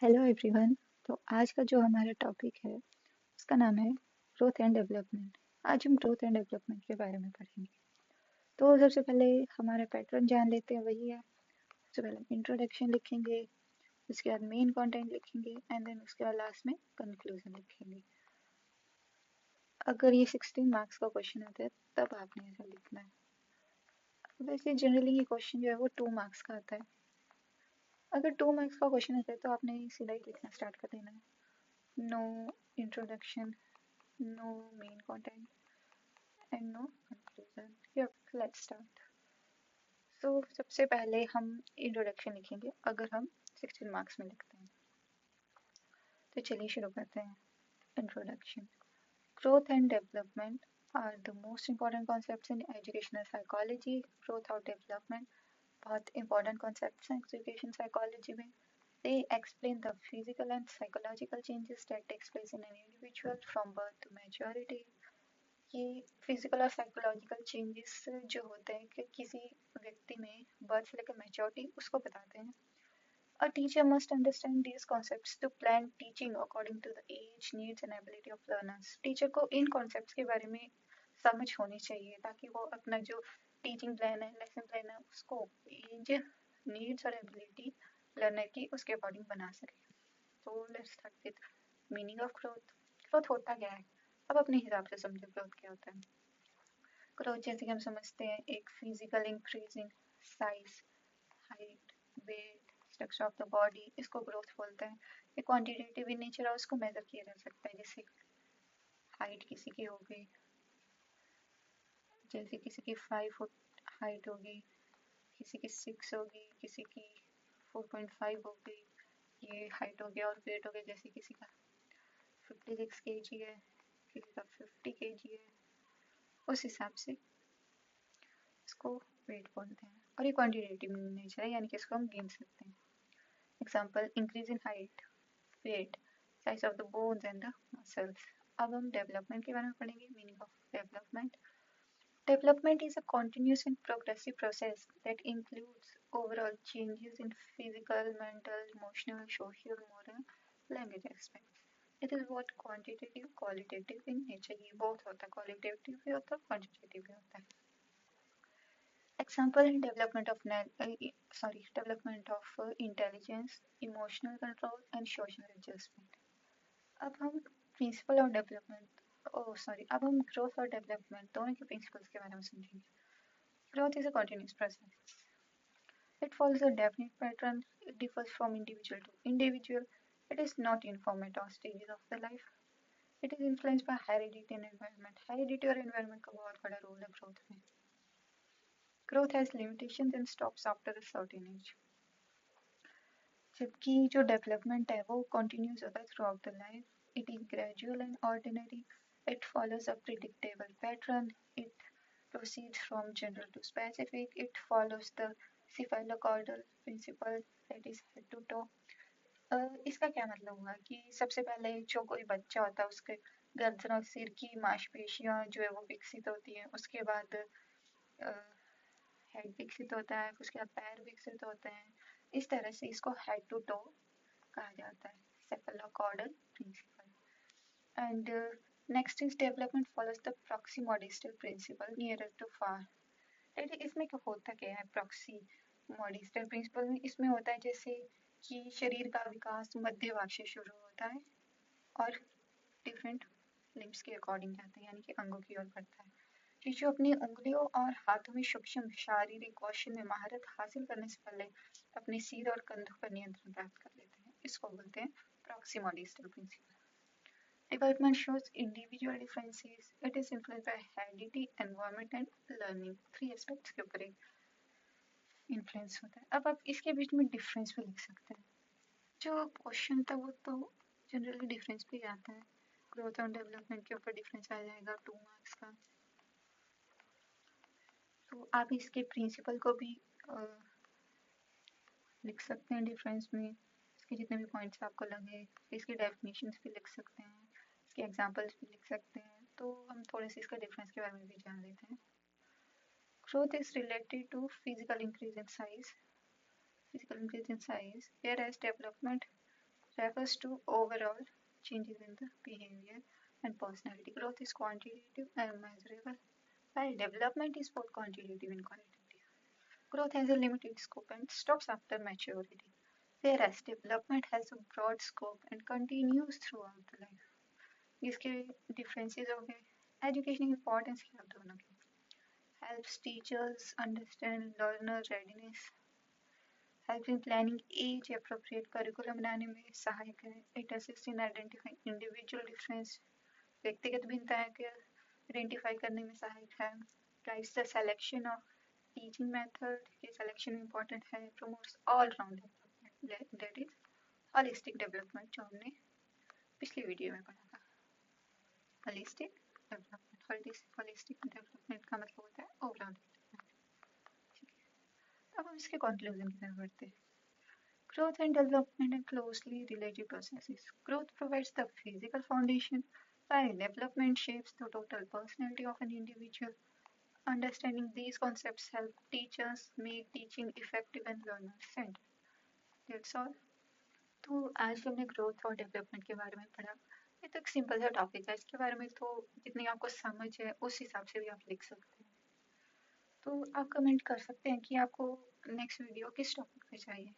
Hello everyone. तो आज का जो हमारा टॉपिक है उसका नाम है ग्रोथ एंड डेवलपमेंट। आज हम ग्रोथ एंड डेवलपमेंट के बारे में पढ़ेंगे। तो सबसे पहले हमारा पैटर्न जान लेते हैं, वही है। सबसे पहले इंट्रोडक्शन लिखेंगे, उसके बाद मेन कंटेंट लिखेंगे एंड देन उसके बाद लास्ट में कंक्लूजन लिखेंगे। अगर ये 16 मार्क्स का क्वेश्चन होता है तब आपने ऐसा लिखना है। वैसे जनरली ये क्वेश्चन जो है वो 2 मार्क्स का आता है। अगर 2 मार्क्स का क्वेश्चन होता है तो आपने सीधा ही लिखना स्टार्ट कर देना है। No introduction, no main content and no conclusion. Yep, let's start. So सबसे पहले हम इंट्रोडक्शन लिखेंगे अगर हम 16 मार्क्स में लिखते हैं। तो चलिए शुरू करते हैं। Introduction. Growth and development are the most important concepts in educational psychology. Growth और development बहुत important concepts हैं education psychology में. They explain the physical and psychological changes that takes place in an individual from birth to maturity. ये physical और psychological changes जो होते हैं कि किसी व्यक्ति में बर्थ से लेकर मैच्योरिटी उसको बताते हैं। A teacher must understand these concepts to plan teaching according to the age, needs and ability of learners. Teacher को इन कॉन्सेप्ट्स के बारे में समझ होनी चाहिए ताकि वो अपना जो टीचिंग प्लान है, लेसन प्लान है, उसको एज, नीड्स और एबिलिटी लर्नर की उसके अकॉर्डिंग बना सके। तो let's start with meaning of growth. Growth होता क्या है? अब अपने हिसाब से समझो ग्रोथ क्या होता है। ग्रोथ जैसे कि हम समझते हैं एक physical increasing size, height, weight, structure of the body, इसको ग्रोथ बोलते हैं। ये क्वांटिटेटिव इन नेचर है, उसको मेजर किया जा सकता है। जैसे हाइट किसी की हो गई, जैसे किसी की 5 फुट हाइट होगी, किसी की 6 होगी, किसी की 4.5 हो गई, ये हाइट हो गया। और वेट हो गया, जैसे किसी का 56 kg है, किसी का 50 kg है, उस हिसाब से इसको वेट बोलते हैं। और ये क्वांटिटेटिव नेचर है, यानी कि इसको हम गिन सकते हैं। Example increase in height, weight, size of the bones and the muscles. अब हम डेवलपमेंट के बारे में पढ़ेंगे। Meaning of development. Development is a continuous and progressive process that includes overall changes in physical, mental, emotional, social, moral, language aspects. It is both quantitative, qualitative in nature. ये both होता है, qualitative भी होता है, quantitative भी होता है। Example in development of intelligence, emotional control and social adjustment. अब हम प्रिंसिपल और डेवलपमेंट अब हम ग्रोथ और डेवलपमेंट दोनों के प्रिंसिपल्स के बारे में समझेंगे। Growth is a continuous process. It follows a definite pattern. It differs from individual to individual. It is not uniform at all stages of the life. It is influenced by heredity and environment. Heredity और environment का बहुत बड़ा role है growth में। Growth has limitations and stops after a certain age. जबकि जो development है वो कंटिन्यूस होता है through out the life. It is gradual and ordinary. It follows a predictable pattern. It proceeds from general to specific. It follows the cephalocaudal principle, that is head to toe. इसका क्या मतलब हुआ कि सबसे पहले जो कोई बच्चा होता है उसके गर्दन और सिर की मांसपेशियां जो है वो विकसित होती हैं। उसके बाद हेड विकसित होता है, उसके बाद पैर विकसित होते हैं। इस तरह से इसको हेड टू टो कहा जाता है, cephalocaudal principle. And next is development follows the proximodistal principle, nearer to far. लेकिन इसमें क्या होता क्या है proximodistal principle में? इसमें होता है जैसे कि शरीर का विकास मध्य भाग से शुरू होता है और डिफरेंट लिम्स के अकॉर्डिंग जाता है, यानी कि अंगों की ओर बढ़ता है। शिशु अपनी उंगलियों और हाथों में सूक्ष्म शारीरिक कौशल में महारत हासिल करने से पहले अपने सिर और कंधों पर नियंत्रण प्राप्त कर लेते हैं। इसको बोलते हैं proximodistal principle. Development shows individual differences. It is influenced by heredity, environment and learning. 3 aspects के ऊपर इन्फ्लुएंस होता है। अब आप इसके बीच में डिफरेंस भी लिख सकते हैं। जो क्वेश्चन था वो तो जनरली डिफरेंस पे ही आता है। ग्रोथ और डेवलपमेंट के ऊपर डिफरेंस आ जाएगा 2 मार्क्स का। तो आप इसके प्रिंसिपल को भी लिख सकते हैं डिफरेंस में, इसके जितने भी पॉइंट्स आपको लगे। इसकी डेफिनेशंस भी लिख सकते हैं, इसके एग्जांपल्स भी लिख सकते हैं। तो हम थोड़े से इसका डिफरेंस के बारे में भी जान लेते हैं। Growth is related to physical increase in size, whereas development refers to overall changes in the behavior and personality. Growth is quantitative and measurable, while development is both quantitative and qualitative. Growth has a limited scope and stops after maturity, whereas development has a broad scope and continues throughout the life. इसके differences हो गए. Education importance क्या आप दोनों की? Helps teachers understand learner readiness, helps in planning age appropriate curriculum बनाने में सहायक है. It assists in identifying individual difference, व्यक्तिगत भिन्नताएं को आइडेंटिफाई करने में सहायक है. Guides the selection of teaching method, ये selection important है. Promotes all round development, that is holistic development जो हमने पिछली वीडियो में पढ़ा था. Holistic development, holistic development का मतलब होता है overall development. अब हम इसके conclusion की तरफ बढ़ते हैं. Growth and development are closely related processes. Growth provides the physical foundation, while development shapes the total personality of an individual. Understanding these concepts help teachers make teaching effective and learner-centered. That's all. तो आज हमने growth और development के बारे में पढ़ा. ये तो एक सिंपल सा टॉपिक है, इसके बारे में तो जितनी आपको समझ है उस हिसाब से भी आप लिख सकते हैं. तो आप कमेंट कर सकते हैं कि आपको नेक्स्ट वीडियो किस टॉपिक पे चाहिए.